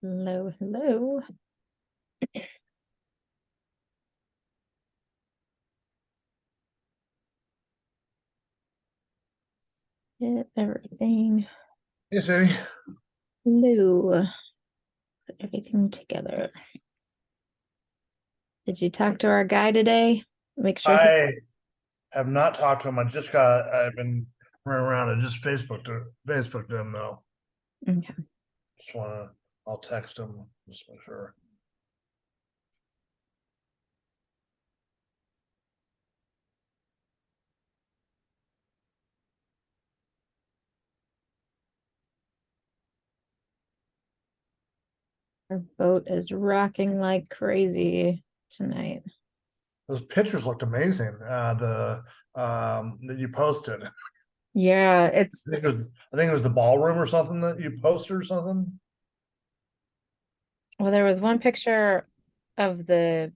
Hello, hello. Get everything. Hey, Sadie. Hello. Put everything together. Did you talk to our guy today? Make sure he. I have not talked to him. I've been running around. I just Facebooked him though. Okay. I'll text him just to make sure. Our boat is rocking like crazy tonight. Those pictures looked amazing. That you posted. Yeah, it's I think it was the ballroom or something that you posted or something. well, there was one picture of the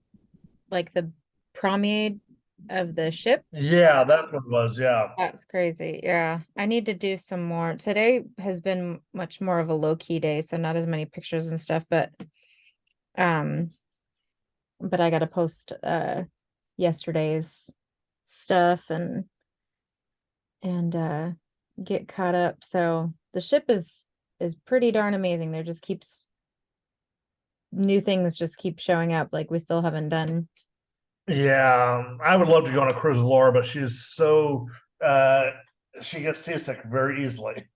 promenade of the ship. Yeah, that's what it was. Yeah. That's crazy. Yeah. I need to do some more. Today has been much more of a low-key day, so not as many pictures and stuff, um but I gotta post yesterday's stuff and get caught up. So the ship is pretty darn amazing. There just keeps new things just keep showing up. Like we still haven't done. Yeah. I would love to go on a cruise with Laura, but uh she gets seasick very easily.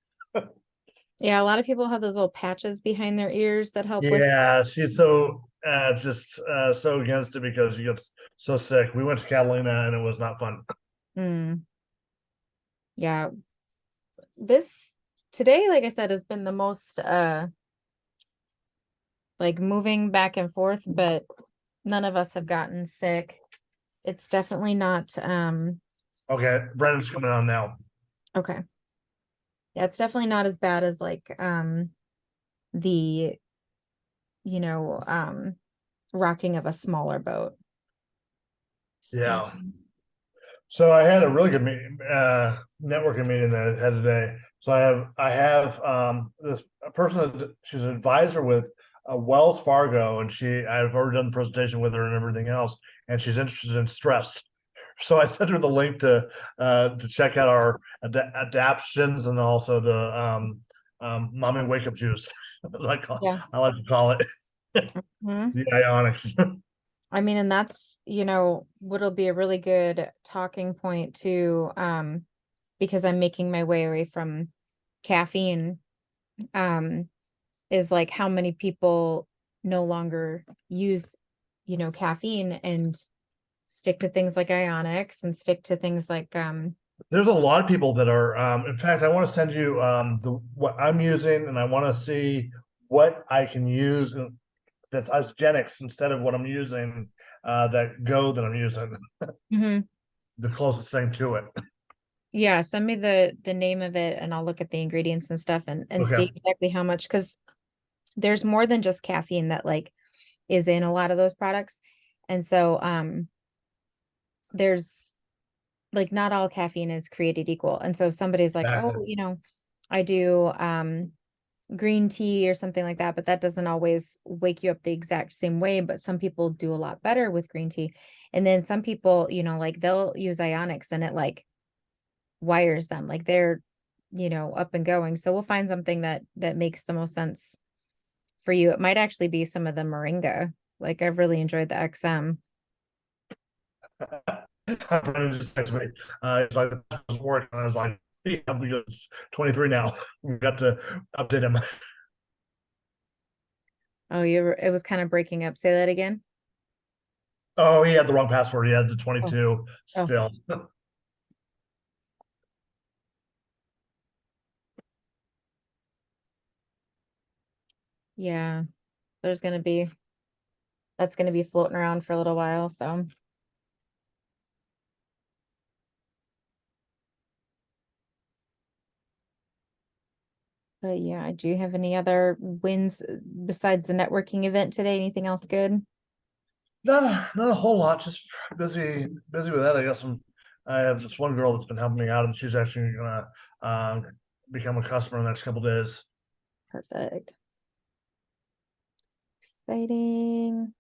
Yeah, a lot of people have those little patches behind their ears that help with. Yeah, she's so against it because she gets so sick. We went to Catalina and it was not fun. Mm, yeah, this today, like I said, has been the most like moving back and forth, but none of us have gotten sick. It's definitely not Okay, Brendan's coming on now. okay. Yeah, it's definitely not as bad as like the you know rocking of a smaller boat. So Yeah. So I had a really good networking meeting that I had today. So I have this a person that she's an advisor with Wells Fargo, and I've already done the presentation with her and everything else, and she's interested in stress. So I sent her the link to check out our adaptions and also the mommy wake up juice. yeah. I like to call it Mhm. the ionics. I mean, and that's, what'll be a really good talking point too, because I'm making my way away from caffeine, um, is like how many people no longer use, caffeine and stick to things like ionics and stick to things like, There's a lot of people that are, in fact, I want to send you the what I'm using, and I want to see what I can use that's isogenics instead of what I'm using, that I'm using, Mhm. the closest thing to it. Yeah, send me the name of it and I'll look at the ingredients and stuff and Okay. see exactly how much, because there's more than just caffeine that like is in a lot of those products. And so there's like not all caffeine is created equal. And so if somebody's like, oh, Exactly. I do green tea or something like that, but that doesn't always wake you up the exact same way. But some people do a lot better with green tea. And then some people, like they'll use ionics and it like wires them, like they're, up and going. So we'll find something that makes the most sense for you. It might actually be some of the moringa. Like I've really enjoyed the XM. Brendan just texted me. It's like it was working. I was like, yeah, because it's 23 now. We got to update him. Oh, it was kind of breaking up. Say that again. Oh, he had the wrong password. He had the Oh, 22 oh, still. yeah. There's gonna be that's gonna be floating around for a little while. So, but yeah, do you have any other wins besides the networking event today? Anything else good? Not a whole lot, just busy with that. I have this one girl that's been helping me out, and she's actually gonna become a customer in the next couple days. Perfect. Exciting.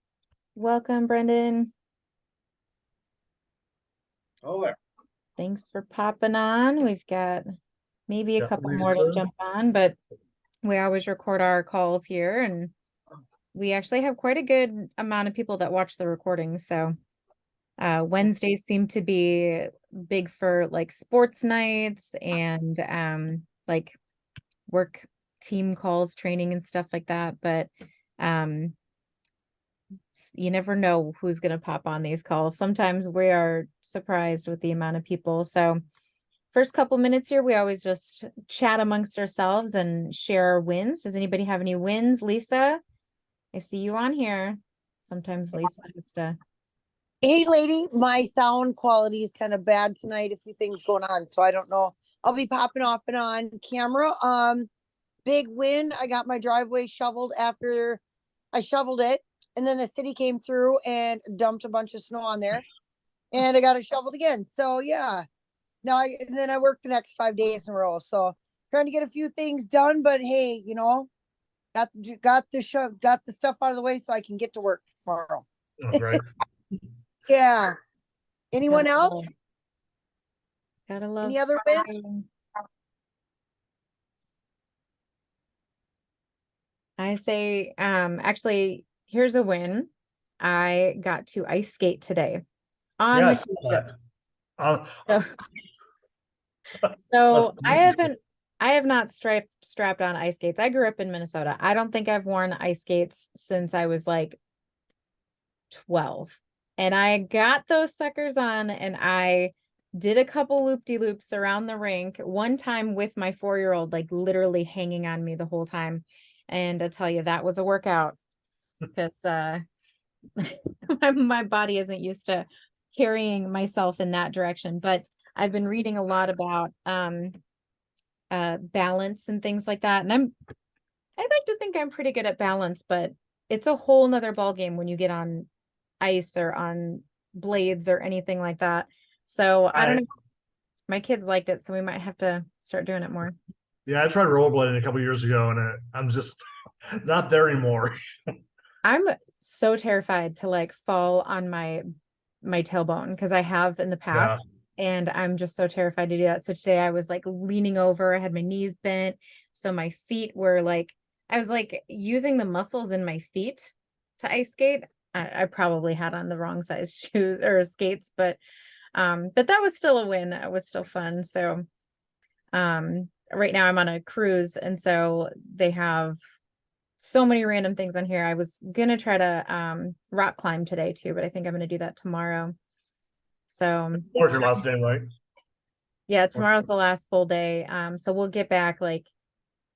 Welcome, Brenden. Oh, there. Thanks for popping on. We've got maybe a Yeah, couple more to Lisa. jump on, but we always record our calls here, and we actually have quite a good amount of people that watch the recording. So Wednesdays seem to be big for like sports nights and like work team calls, training and stuff like that. But um you never know who's going to pop on these calls. Sometimes we are surprised with the amount of people. So first couple minutes here, we always just chat amongst ourselves and share our wins. Does anybody have any wins? Lisa, I see you on here. Sometimes Lisa has to. Hey, lady, my sound quality is kind of bad tonight. A few things going on, so I don't know. I'll be popping off and on camera. Big win. I got my driveway shoveled after I shoveled it, and then the city came through and dumped a bunch of snow on there, and I got it shoveled again. So yeah, and then I worked the next 5 days in a row. So trying to get a few things done, but hey, got the stuff out of the way so I can get to work tomorrow. That's right. Yeah. Anyone Gotta else? love, gotta love. Any other wins? I say, actually, here's a win. I got to ice skate today on the Yes. heat. So, That's so I have not strapped on ice skates. I grew up in Minnesota. I don't think I've worn ice skates since I was like 12. And I got those suckers on and I did a couple loop-de-loops around the rink one time with my 4-year-old, like literally hanging on me the whole time. And I tell you, that was a workout because my body isn't used to carrying myself in that direction. But I've been reading a lot about balance and things like that. And I like to think I'm pretty good at balance, but it's a whole nother ball game when you get on ice or on blades or anything like that. So I don't know. My kids liked it, so we might have to start doing it more. Yeah, I tried rollerblading a couple years ago, and I'm just not there anymore. I'm so terrified to like fall on my tailbone because I have in the Yeah. past, and I'm just so terrified to do that. So today I was like leaning over, I had my knees bent, so my feet were like I was like using the muscles in my feet to ice skate. I probably had on the wrong size shoes or skates, but that was still a win. It was still fun. So right now I'm on a cruise, and so they have so many random things on here. I was gonna try to rock climb today too, but I think I'm gonna do that tomorrow. So Tomorrow's your last day, right? yeah, tomorrow's the last full day. So we'll get back like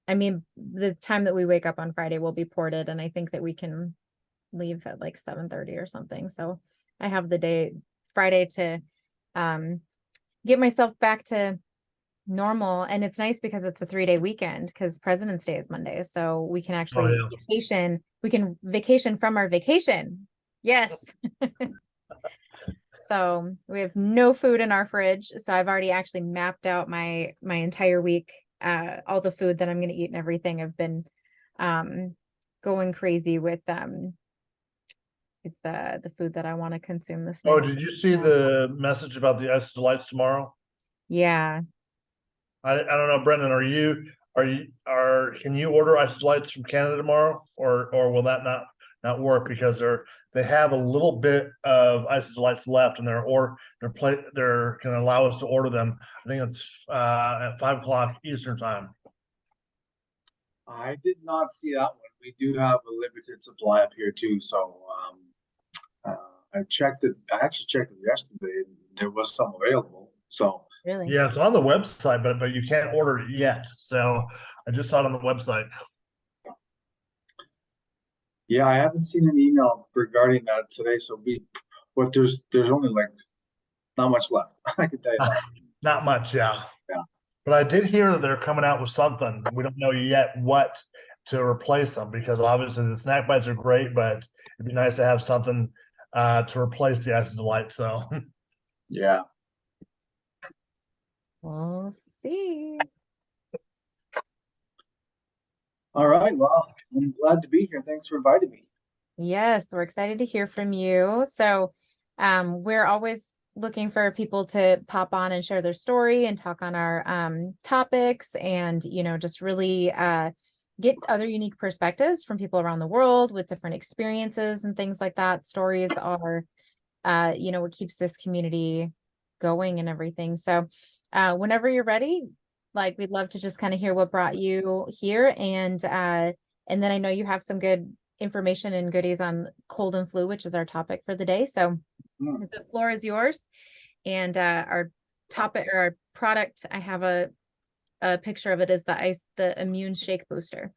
I mean, the time that we wake up on Friday will be ported, and I think that we can leave at like 7:30 or something. So I have the day Friday to um get myself back to normal. And it's nice because it's a 3-day weekend because President's Day is Monday. So we can Oh actually yeah. vacation. We can vacation from our vacation. Yes. So we have no food in our fridge. So I've already actually mapped out my entire week, all the food that I'm gonna eat and everything. I've been going crazy with the food that I want to consume this Oh, next. did you see the message about the ice delights tomorrow? Yeah. I don't know, Brendan. Can you order ice delights from Canada tomorrow, or will that not work because they have a little bit of ice delights left, and they're can allow us to order them. I think it's at 5 o'clock Eastern time. I did not see that one. We do have a limited supply up here too, so I checked it. I actually checked it yesterday, and there was some available. So Really? Yeah, it's on the website, but you can't order it yet. So I just saw it on the website. yeah, I haven't seen an email regarding that today. But there's only like not much left. I can tell you that. Not much, yeah. Yeah. But I did hear that they're coming out with something. We don't know yet what to replace them because obviously the snack bites are great, but it'd be nice to have something to replace the Ice Delight. So Yeah. We'll see. All right. Well, I'm glad to be here. Thanks for inviting me. Yes, we're excited to hear from you. So, we're always looking for people to pop on and share their story and talk on our topics and, just really get other unique perspectives from people around the world with different experiences and things like that. Stories are, what keeps this community going and everything. So, whenever you're ready, like we'd love to just kind of hear what brought you here and then I know you have some good information and goodies on cold and flu, which is our topic for the day. So Mm, the floor is yours. And our topic or our product, I have a picture of it is the immune shake booster.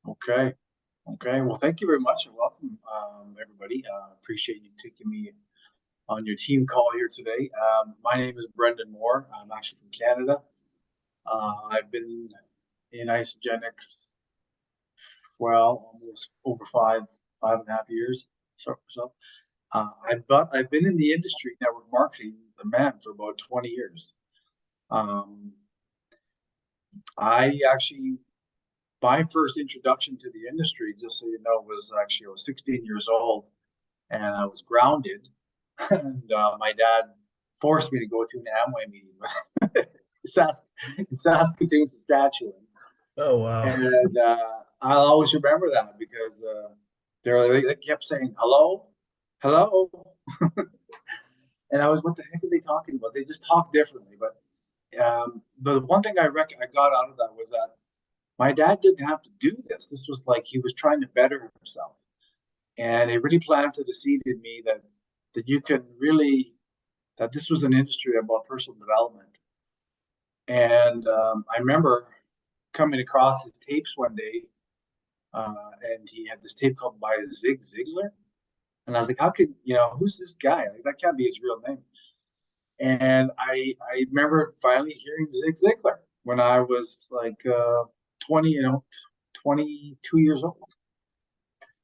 okay. Okay. Well, thank you very much and welcome, everybody. Appreciate you taking me on your team call here today. My name is Brenden Moore. I'm actually from Canada. I've been in Isogenics, well, almost over five and a half years. So, I've been in the industry, network marketing, the man, for about 20 years. Um, I actually, my first introduction to the industry, just so you know, was actually I was 16 years old and I was grounded, and my dad forced me to go to an Amway meeting in Saskatoon, Saskatchewan. Oh, wow. And I'll always remember that because they kept saying hello, hello, and I was, what the heck are they talking about? They just talk differently. But the one thing I got out of that was that my dad didn't have to do this. This was like he was trying to better himself, and it really planted a seed in me that you can really, that this was an industry about personal development. And I remember coming across his tapes one day, and he had this tape called by Zig Ziglar. And I was like, how could, who's this guy? Like, that can't be his real name. And I remember finally hearing Zig Ziglar when I was like 20, 22 years old.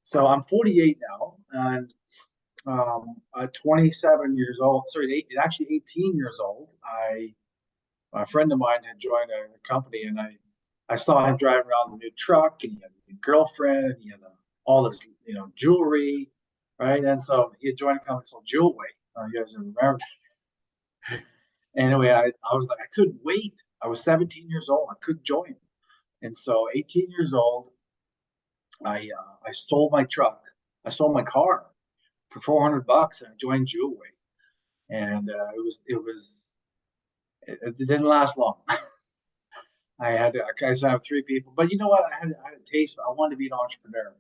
So I'm 48 now, and at 27 years old, sorry, actually 18 years old, a friend of mine had joined a company, and I saw him driving around the new truck, and he had a girlfriend, and he had all this, jewelry, right? And so he had joined a company called Jewelway. You guys remember that? Anyway, I was like, I couldn't wait. I was 17 years old. I couldn't join. And so 18 years old, I sold my truck. I sold my car for $400, and I joined Jewelway. And it didn't last long. I signed up 3 people, but you know what? I had a taste. I wanted to be an entrepreneur,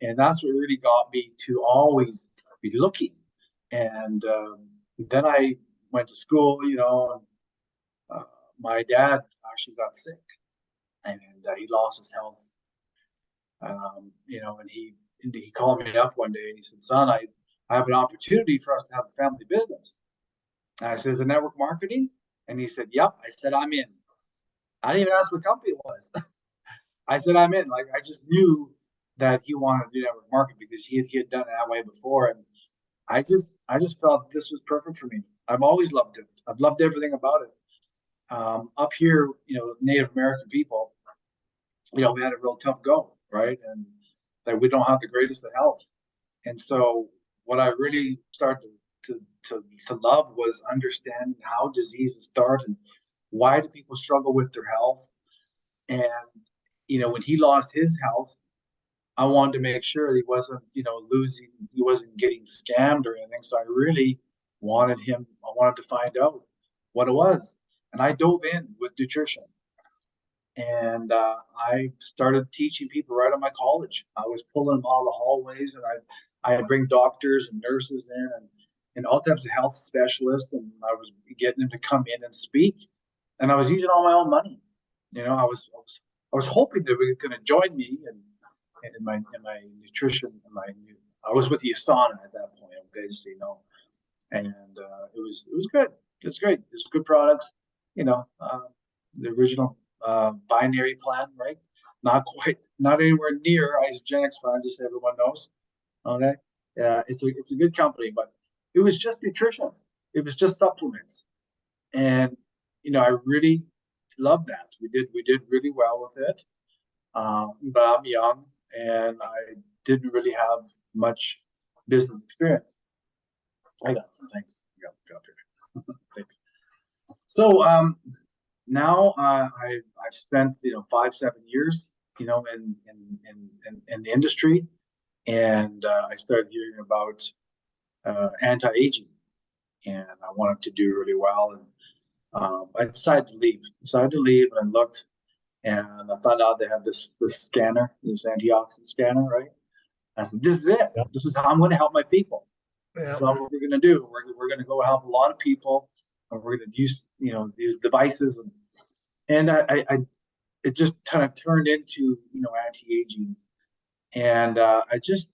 and that's what really got me to always be looking. And then I went to school. And, my dad actually got sick, and he lost his health. And he called me up one day and he said, "Son, I have an opportunity for us to have a family business." And I said, "Is it network marketing?" And he said, "Yep." I said, "I'm in." I didn't even ask what company it was. I said, "I'm in." Like, I just knew that he wanted to do network marketing because he had done it that way before, and I just felt this was perfect for me. I've always loved it. I've loved everything about it. Up here, Native American people, we had a real tough go, right? And that we don't have the greatest of health. And so what I really started to love was understanding how diseases start and why do people struggle with their health. And when he lost his health, I wanted to make sure he wasn't, losing, he wasn't getting scammed or anything. So I really I wanted to find out what it was. And I dove in with nutrition. And I started teaching people right on my college. I was pulling them out of the hallways, and I'd bring doctors and nurses in, and all types of health specialists, and I was getting them to come in and speak. And I was using all my own money. I was hoping that they were going to join me in my nutrition. I was with the Asana at that point. Okay, just so you know, and it was good. It was great. It's good products. The original binary plan, right? Not anywhere near Isogenics plan, just so everyone knows. Okay, yeah, it's a good company, but it was just nutrition. It was just supplements, and I really loved that. We did really well with it. But I'm young, and I didn't really have much business experience. I got some things. Got here. Thanks. So now I've spent 5-7 years in the industry, and I started hearing about anti-aging, and I wanted to do really well, and I decided to leave. And I looked, and I found out they had this scanner, this antioxidant scanner, right? I said, "This is it. Yep. This is how I'm going to help my people. Yeah. So what we're going to do. We're going to go help a lot of people, and we're going to use these devices, and it just kind of turned into anti-aging, and I just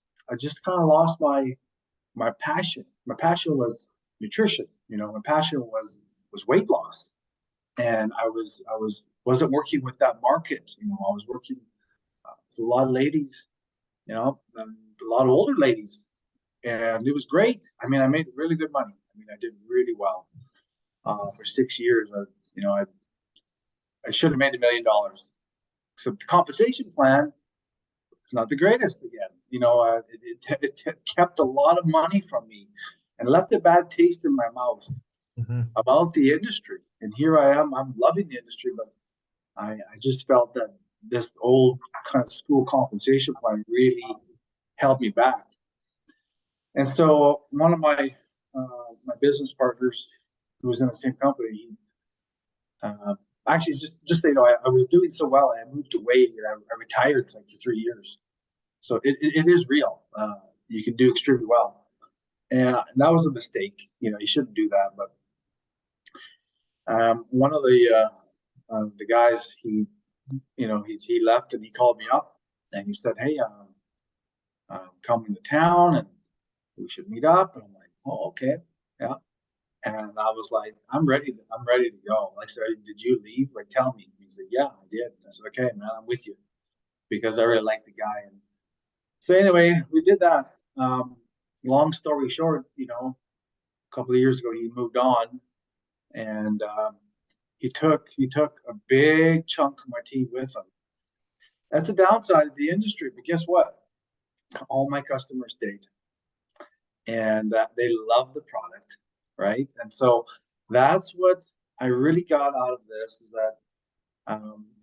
kind of lost my passion. My passion was nutrition. My passion was weight loss, and I wasn't working with that market. I was working with a lot of ladies, and a lot of older ladies, and it was great. I mean, I made really good money. I mean, I did really well for 6 years. I should have made $1 million. So the compensation plan is not the greatest again. It kept a lot of money from me and left a bad taste in my mouth about the industry. And here I am. I'm loving the industry, but I just felt that this old kind of school compensation plan really held me back. And so one of my business partners, who was in the same company, actually just so I was doing so well, I moved away. I retired like for 3 years. So it is real. You can do extremely well, and that was a mistake. You shouldn't do that. But one of the guys, he left, and he called me up, and he said, "Hey, I'm coming to town, and we should meet up." And I'm like, "Oh, okay, yeah." And I was like, I'm ready to go. Like I said, "Did you leave? Like, tell me." He said, "Yeah, I did." I said, "Okay, man, I'm with you," because I really like the guy. And so anyway, we did that. Long story short, a couple of years ago, he moved on, and he took a big chunk of my team with him. That's a downside of the industry, but guess what? All my customers stayed, and they love the product, right? And so that's what I really got out of this, is that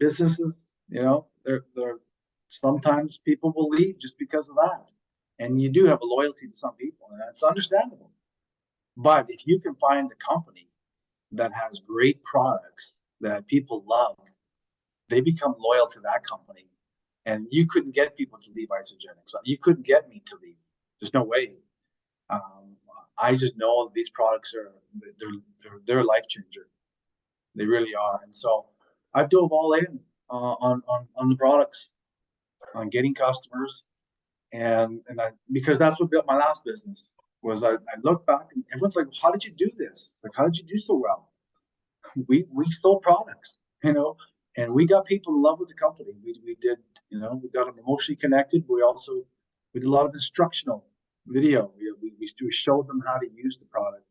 businesses, they're sometimes people will leave just because of that, and you do have a loyalty to some people, and that's understandable. But if you can find a company that has great products that people love, they become loyal to that company. And you couldn't get people to leave Isogenics. You couldn't get me to leave. There's no way. I just know these products they're a life changer. They really are. And so I dove all in on the products, on getting customers, and because that's what built my last business. Was I look back, and everyone's like, "How did you do this? Like, how did you do so well?" We sold products, and we got people in love with the company. We did, we got them emotionally connected. We did a lot of instructional video. We showed them how to use the product,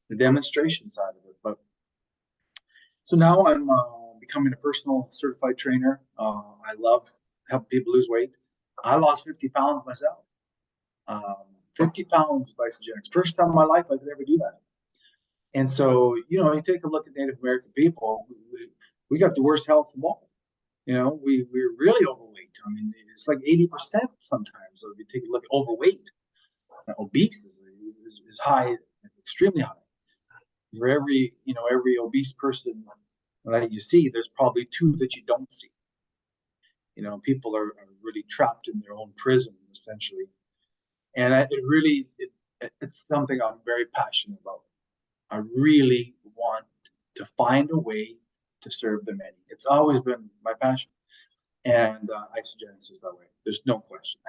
the demonstration side of it. But so now I'm becoming a personal certified trainer. I love helping people lose weight. I lost 50 pounds myself. 50 pounds with Isogenics. First time in my life I could ever do that. And so, you take a look at Native American people, we got the worst health of all. We're really overweight. I mean, it's like 80% sometimes. So if you take a look at overweight, obese is high, extremely high. For every obese person that you see, there's probably 2 that you don't see. People are really trapped in their own prison, essentially. And it's something I'm very passionate about. I really want to find a way to serve the many. It's always been my passion. And Isogenics is that way. There's no question.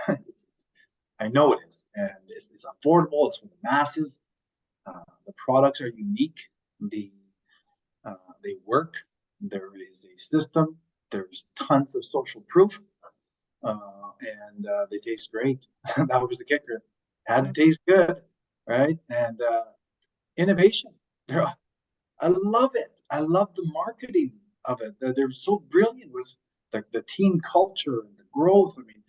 I know it is. And it's affordable. It's for the masses. The products are unique. They work. There is a system. There's tons of social proof. And they taste great. That was the kicker. Had to taste good, right? And innovation. I love it. I love the marketing of it. They're so brilliant with the team culture and the growth. I mean,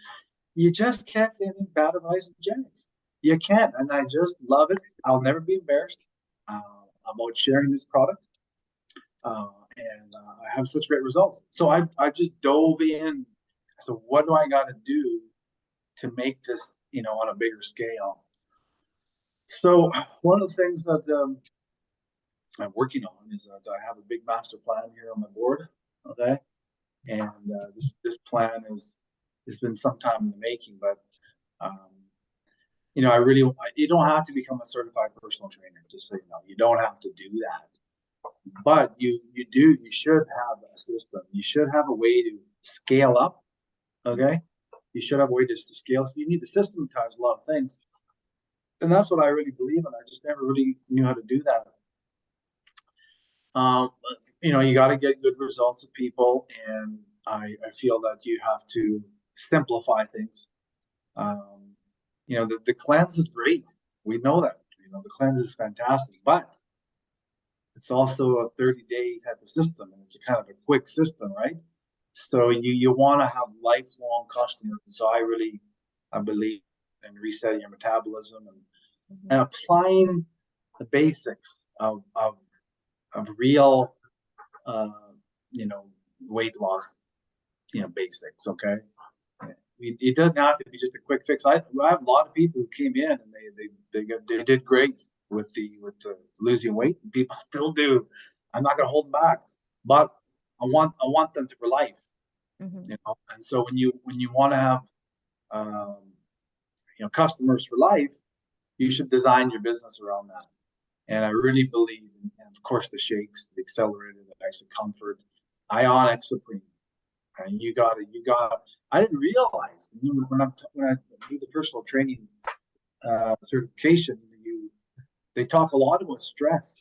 you just can't say anything bad about isogenics. You can't, and I just love it. I'll never be embarrassed about sharing this product, and I have such great results. So I just dove in. So what do I got to do to make this, on a bigger scale? So one of the things that I'm working on is that I have a big master plan here on my board. Okay, and this plan has been some time in the making, but um, I really, you don't have to become a certified personal trainer, just so you know. You don't have to do that, but you should have a system. You should have a way to scale up. Okay, you should have a way to scale. So you need to systematize a lot of things, and that's what I really believe in. I just never really knew how to do that. You got to get good results with people, and I feel that you have to simplify things. The cleanse is great. We know that. The cleanse is fantastic, but it's also a 30-day type of system, and it's a kind of a quick system, right? So you want to have lifelong customers. And so I believe in resetting your metabolism and applying the basics of real, weight loss, basics. Okay. It doesn't have to be just a quick fix. I have a lot of people who came in and they did great with the losing weight. People still do. I'm not going to hold them back, but I want them to for life. And so when you want to have customers for life, you should design your business around that. And I really believe in, of course, the shakes, the accelerator, the Ice Comfort, Ionic Supreme. And you got. I didn't realize when I do the personal training certification, they talk a lot about stress,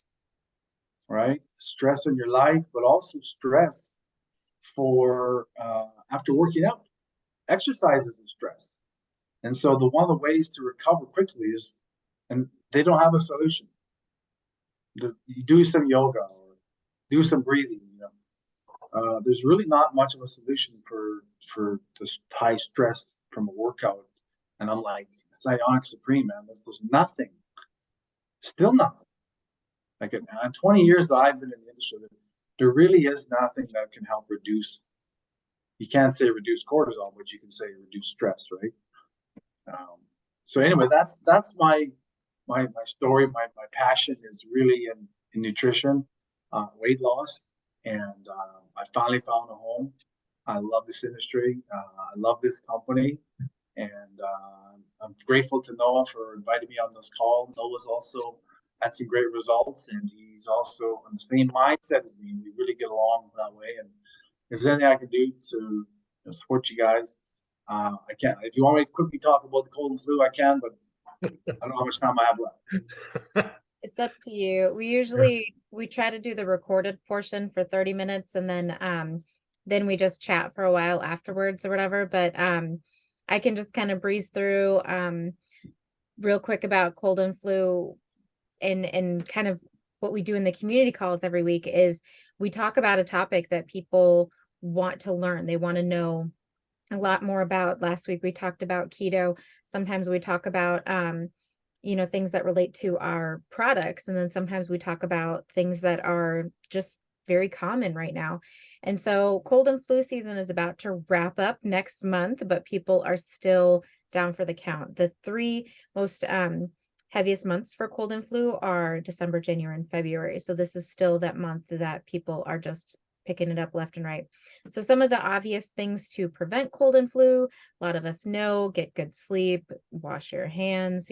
right? Stress in your life, but also stress for after working out. Exercise is stress, and so one of the ways to recover quickly is, and they don't have a solution. You do some yoga or do some breathing. There's really not much of a solution for this high stress from a workout. And I'm like, it's Ionic Supreme, man. There's nothing, still nothing. Like in 20 years that I've been in the industry, there really is nothing that can help reduce. You can't say reduce cortisol, but you can say reduce stress, right? So anyway, that's my story. My passion is really in nutrition, weight loss, and I finally found a home. I love this industry. I love this company, and I'm grateful to Noah for inviting me on this call. Noah's also had some great results, and he's also on the same mindset as me. We really get along that way. And if there's anything I can do to support you guys, I can. If you want me to quickly talk about the cold and flu, I can, but I don't know how much time I have left. It's up to you. We try to do the recorded portion for 30 minutes and then we just chat for a while afterwards or whatever. But I can just kind of breeze through real quick about cold and flu and kind of what we do in the community calls every week is we talk about a topic that people want to learn. They want to know a lot more about. Last week we talked about keto. Sometimes we talk about things that relate to our products. And then sometimes we talk about things that are just very common right now. And so cold and flu season is about to wrap up next month, but people are still down for the count. The three most heaviest months for cold and flu are December, January, and February. So this is still that month that people are just picking it up left and right. So some of the obvious things to prevent cold and flu, a lot of us know, get good sleep, wash your hands,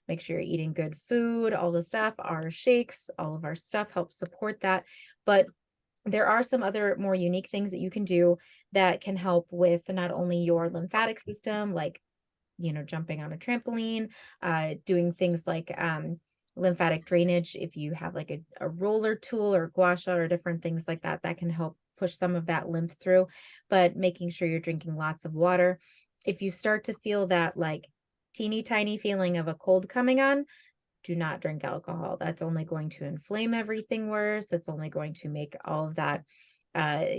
make sure you're eating good food, all the stuff. Our shakes, all of our stuff helps support that. But there are some other more unique things that you can do that can help with not only your lymphatic system, like, jumping on a trampoline, doing things like lymphatic drainage. If you have like a roller tool or gua sha or different things like that, that can help push some of that lymph through, but making sure you're drinking lots of water. If you start to feel that like teeny tiny feeling of a cold coming on, do not drink alcohol. That's only going to inflame everything worse. That's only going to make all of that,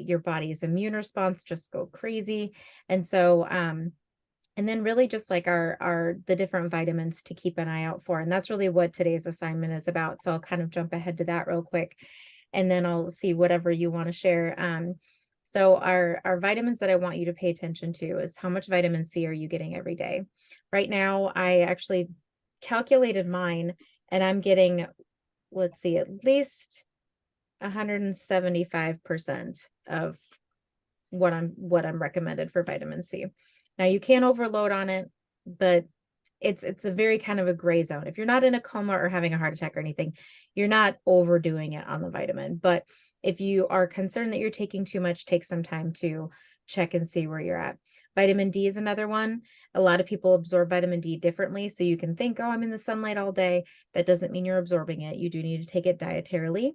your body's immune response just go crazy. And so, And then really just like the different vitamins to keep an eye out for. And that's really what today's assignment is about. So I'll kind of jump ahead to that real quick, and then I'll see whatever you want to share. So our vitamins that I want you to pay attention to is how much vitamin C are you getting every day? Right now, I actually calculated mine, and I'm getting, let's see, at least 175% of what I'm recommended for vitamin C. Now you can't overload on it, but it's a very kind of a gray zone. If you're not in a coma or having a heart attack or anything, you're not overdoing it on the vitamin. But if you are concerned that you're taking too much, take some time to check and see where you're at. Vitamin D is another one. A lot of people absorb vitamin D differently. So you can think, oh, I'm in the sunlight all day. That doesn't mean you're absorbing it. You do need to take it dietarily.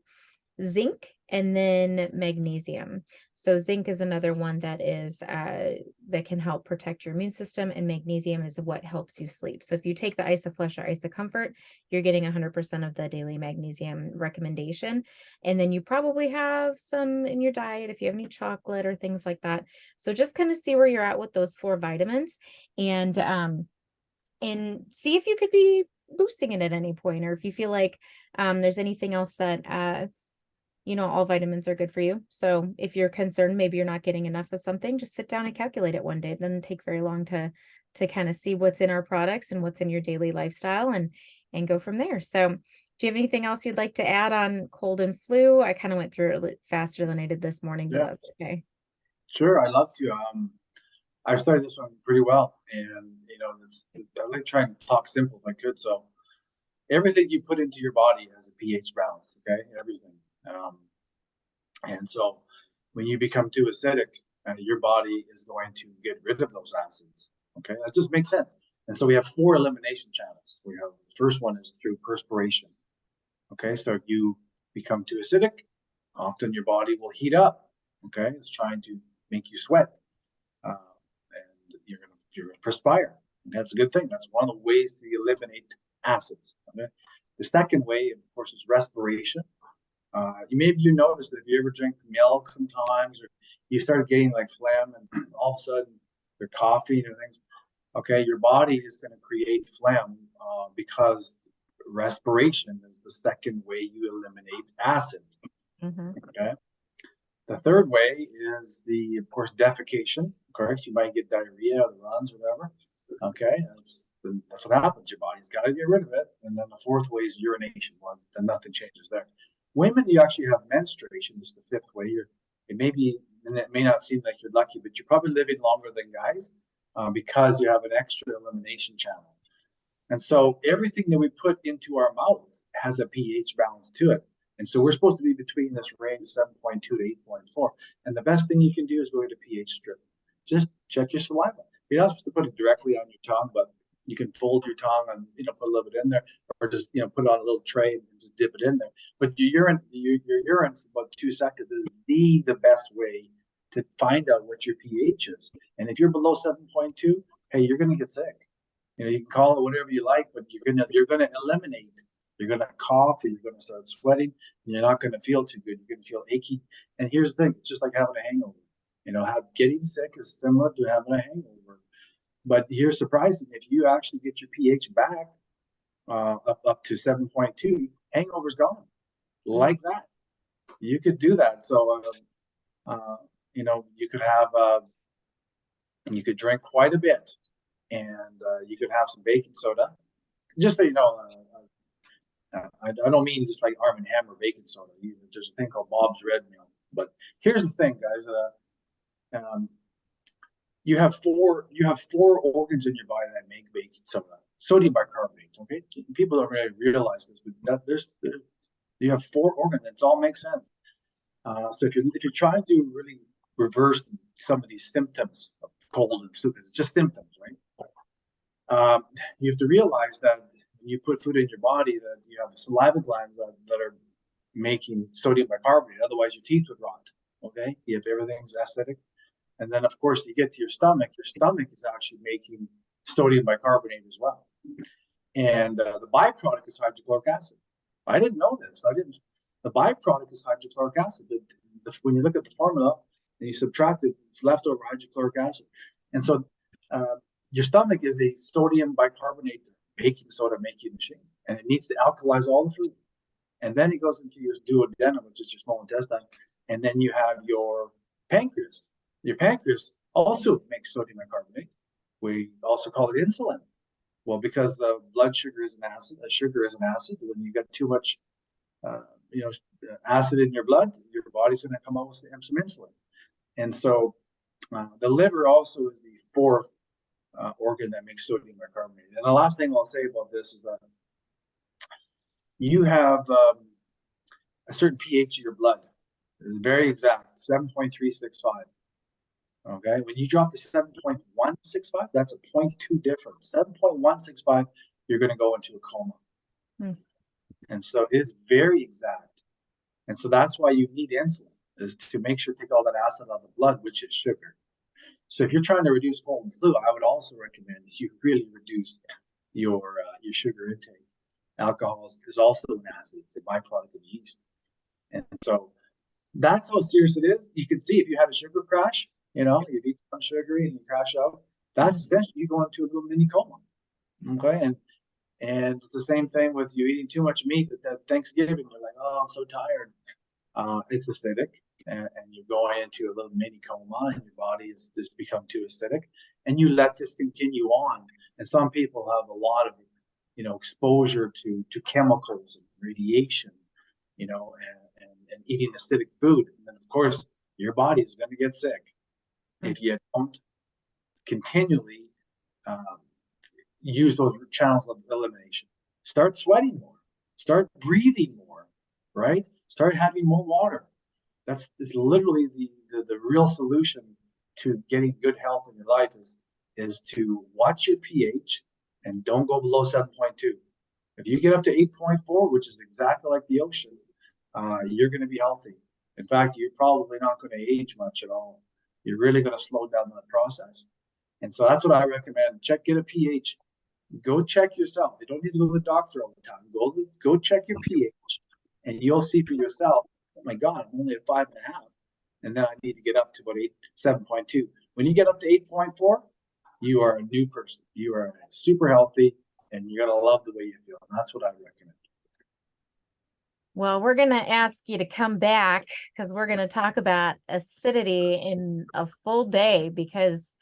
Zinc, and then magnesium. So zinc is another one that is that can help protect your immune system, and magnesium is what helps you sleep. So if you take the Isoflex or Isocomfort, you're getting 100% of the daily magnesium recommendation. And then you probably have some in your diet if you have any chocolate or things like that. So just kind of see where you're at with those 4 vitamins, and see if you could be boosting it at any point, or if you feel like there's anything else that all vitamins are good for you. So if you're concerned, maybe you're not getting enough of something, just sit down and calculate it one day. It doesn't take very long to kind of see what's in our products and what's in your daily lifestyle, and go from there. So do you have anything else you'd like to add on cold and flu? I kind of went through it a little faster than I did this morning, but Yeah, that's okay. sure. I'd love to. I've started this one pretty well, and I like trying to talk simple if I could. So everything you put into your body has a pH balance. Okay, everything. And so when you become too acidic, your body is going to get rid of those acids. Okay, that just makes sense. And so we have 4 elimination channels. We have the first one is through perspiration. Okay, so if you become too acidic, often your body will heat up. Okay, it's trying to make you sweat, and you're gonna perspire. And that's a good thing. That's one of the ways to eliminate acids. Okay, the second way, of course, is respiration. Maybe you notice that if you ever drink milk sometimes, or you start getting like phlegm, and all of a sudden you're coughing or things. Okay, your body is going to create phlegm because respiration is the second way you eliminate acid. Mm-hmm. Okay, the third way is of course, defecation. Correct, you might get diarrhea, the runs, whatever. Okay, that's what happens. Your body's got to get rid of it. And then the fourth way is urination. Well, then nothing changes there. Women, you actually have menstruation is the 5th way. And it may not seem like you're lucky, but you're probably living longer than guys because you have an extra elimination channel. And so everything that we put into our mouth has a pH balance to it. And so we're supposed to be between this range 7.2 to 8.4. And the best thing you can do is go to pH strip. Just check your saliva. You're not supposed to put it directly on your tongue, but you can fold your tongue and put a little bit in there, or just put it on a little tray and just dip it in there. But your urine for about 2 seconds is the best way to find out what your pH is. And if you're below 7.2, hey, you're gonna get sick. You can call it whatever you like, but you're gonna eliminate. You're gonna cough, and you're gonna start sweating, and you're not gonna feel too good. You're gonna feel achy. And here's the thing: it's just like having a hangover. Getting sick is similar to having a hangover. But here's surprising: if you actually get your pH back up to 7.2, hangover's gone, like that. You could do that. So you could have you could drink quite a bit, and you could have some baking soda. Just so you know, I don't mean just like Arm & Hammer baking soda. There's a thing called Bob's Red Mill. But here's the thing, guys. You have four organs in your body that make baking soda. Sodium bicarbonate. Okay, people don't really realize this, but you have 4 organs. It all makes sense. So if you're trying to really reverse some of these symptoms of cold and flu, it's just symptoms, right? You have to realize that when you put food in your body, that you have saliva glands that are making sodium bicarbonate. Otherwise, your teeth would rot. Okay, if everything's acidic. And then, of course, you get to your stomach. Your stomach is actually making sodium bicarbonate as well. And the byproduct is hydrochloric acid. I didn't know this. The byproduct is hydrochloric acid. When you look at the formula and you subtract it, it's leftover hydrochloric acid. And so your stomach is a sodium bicarbonate baking soda making machine, and it needs to alkalize all the food. And then it goes into your duodenum, which is your small intestine, and then you have your pancreas. Your pancreas also makes sodium bicarbonate. We also call it insulin. Well, because the blood sugar is an acid, sugar is an acid. When you get too much, you know, acid in your blood, your body's going to come out with some insulin. And so, the liver also is the fourth organ that makes sodium bicarbonate. And the last thing I'll say about this is that you have a certain pH of your blood. It's very exact, 7.365. Okay, when you drop to 7.165, that's a 0.2 difference. 7.165, you're going to go into a coma. And so it's very exact. And so that's why you need insulin, is to make sure to take all that acid out of the blood, which is sugar. So if you're trying to reduce cold and flu, I would also recommend that you really reduce your sugar intake. Alcohol is also an acid. It's a byproduct of yeast. And so that's how serious it is. You can see if you have a sugar crash, you know, you eat some sugary and you crash out, that's essentially you go into a little mini coma. Okay. And it's the same thing with you eating too much meat at Thanksgiving. You're like, oh, I'm so tired. It's acidic, and you're going into a little mini coma, and your body has just become too acidic, and you let this continue on. And some people have a lot of, you know, exposure to chemicals and radiation, you know, and eating acidic food. And then, of course, your body is going to get sick if you don't continually use those channels of elimination. Start sweating more. Start breathing more, right? Start having more water. That's literally the real solution to getting good health in your life is to watch your pH and don't go below 7.2. If you get up to 8.4, which is exactly like the ocean, you're going to be healthy. In fact, you're probably not going to age much at all. You're really going to slow down that process. And so that's what I recommend. Get a pH. Go check yourself. You don't need to go to the doctor all the time. Go check your pH, and you'll see for yourself, oh my God, I'm only at 5.5. And then I need to get up to about 7.2. When you get up to 8.4, you are a new person. You are super healthy, and you're going to love the way you feel. And that's what I recommend. Well, we're going to ask you to come back because we're going to talk about acidity in a full day, because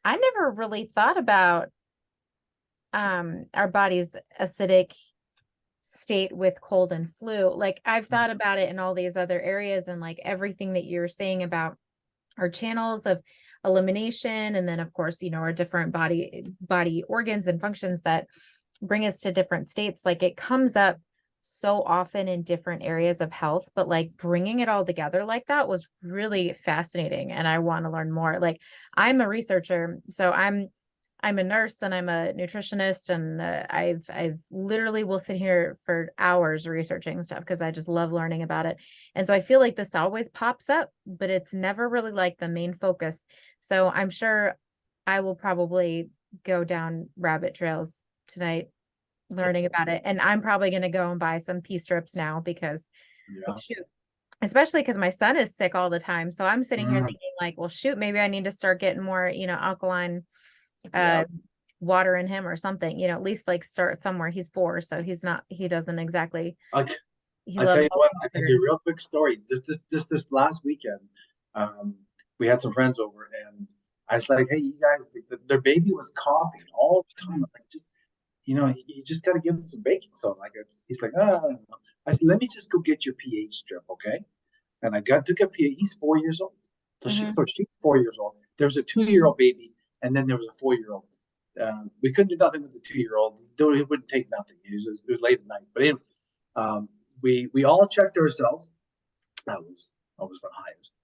I never really thought about our body's acidic state with cold and flu. Like, I've thought about it in all these other areas, and like everything that you're saying about our channels of elimination, and then of course, you know, our different body organs and functions that bring us to different states. Like, it comes up so often in different areas of health, but like bringing it all together like that was really fascinating, and I want to learn more. Like, I'm a researcher, so I'm a nurse and I'm a nutritionist, and I've literally will sit here for hours researching stuff because I just love learning about it. And so I feel like this always pops up, but it's never really like the main focus. So I'm sure I will probably go down rabbit trails tonight learning about it. And I'm probably going to go and buy some pea strips now because, well, shoot, especially because my son is sick all the time. So I'm sitting here thinking like, well, shoot, maybe I need to start getting more, you know, alkaline water in him or something, you know, at least like start somewhere. He's 4, so he doesn't exactly. I tell you what, I can do a real quick story. This last weekend, we had some friends over, and I was like, hey, you guys, their baby was coughing all the time. Like, just, you know, you just got to give him some baking soda. Like, he's like, oh. I said, let me just go get your pH strip, okay? And I took a pH. He's 4 years old. So she's 4 years old. There was a 2-year-old baby, and then there was a 4-year-old. We couldn't do nothing with the 2-year-old, though it wouldn't take nothing. It was late at night. But anyway, we all checked ourselves. I was the highest.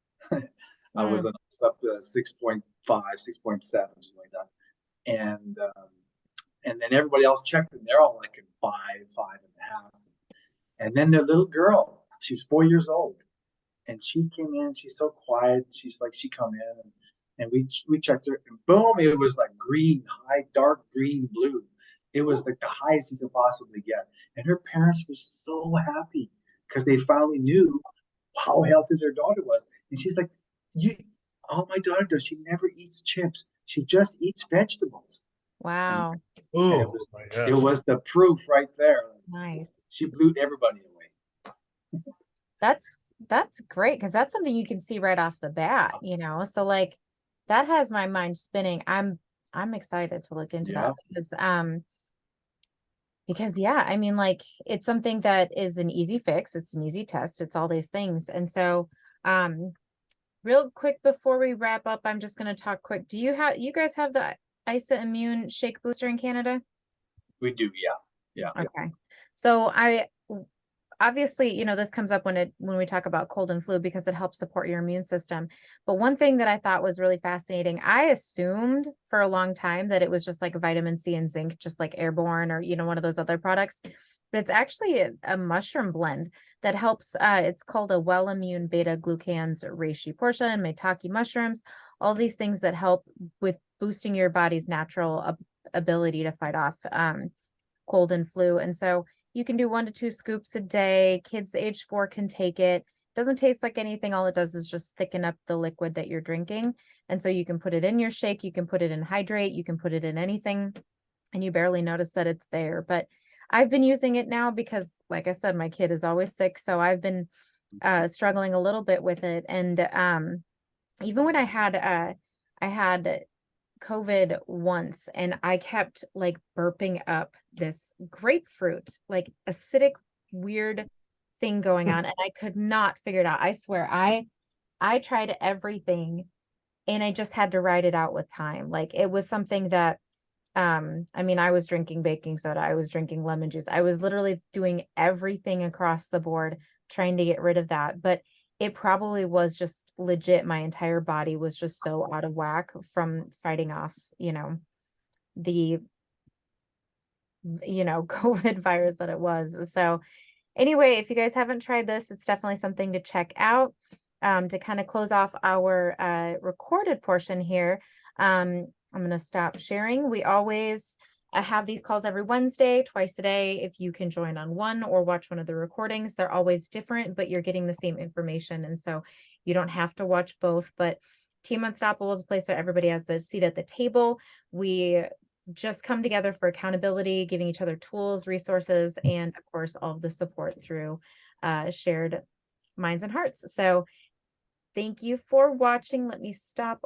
I was up to 6.5, 6.7, something like that. And then everybody else checked, and they're all like in 5, 5.5. And then their little girl, she's 4 years old, and she came in. She's so quiet. She's like, she come in, and we checked her, and boom, it was like green, high, dark green, blue. It was like the highest you could possibly get. And her parents were so happy because they finally knew how healthy their daughter was. And she's like, all my daughter does, she never eats chips. She just eats vegetables. Wow. And Ooh, my it gosh. was the proof right there. Nice. She blew everybody away. That's great because that's something you can see right off the bat, you know. So like that has my mind spinning. I'm excited to look into that because yeah, I mean like it's something that is an easy fix, it's an easy test, it's all these things. And so real quick before we wrap up, I'm just going to talk quick. Do you guys have the ISA Immune Shake Booster in Canada? We do, yeah. Okay. So obviously, you know, this comes up when we talk about cold and flu because it helps support your immune system. But one thing that I thought was really fascinating, I assumed for a long time that it was just like vitamin C and zinc, just like Airborne or, you know, one of those other products. But it's actually a mushroom blend that helps. It's called a well immune beta glucans reishi portia and maitake mushrooms, all these things that help with boosting your body's natural ability to fight off cold and flu. And so you can do 1 to 2 scoops a day. Kids age 4 can take it. Doesn't taste like anything. All it does is just thicken up the liquid that you're drinking. And so you can put it in your shake. You can put it in hydrate. You can put it in anything and you barely notice that it's there. But I've been using it now because, like I said, my kid is always sick. So I've been struggling a little bit with it. And even when I had COVID once and I kept like burping up this grapefruit, like acidic, weird thing going on. And I could not figure it out. I swear, I tried everything and I just had to ride it out with time. Like it was something that, I mean, I was drinking baking soda. I was drinking lemon juice. I was literally doing everything across the board, trying to get rid of that. But it probably was just legit. My entire body was just so out of whack from fighting off, the, COVID virus that it was. So anyway, if you guys haven't tried this, it's definitely something to check out. To kind of close off our recorded portion here, I'm going to stop sharing. We always have these calls every Wednesday, twice a day. If you can join on one or watch one of the recordings, they're always different, but you're getting the same information. And so you don't have to watch both. But Team Unstoppable is a place where everybody has a seat at the table. We just come together for accountability, giving each other tools, resources, and of course, all of the support through shared minds and hearts. So thank you for watching. Let me stop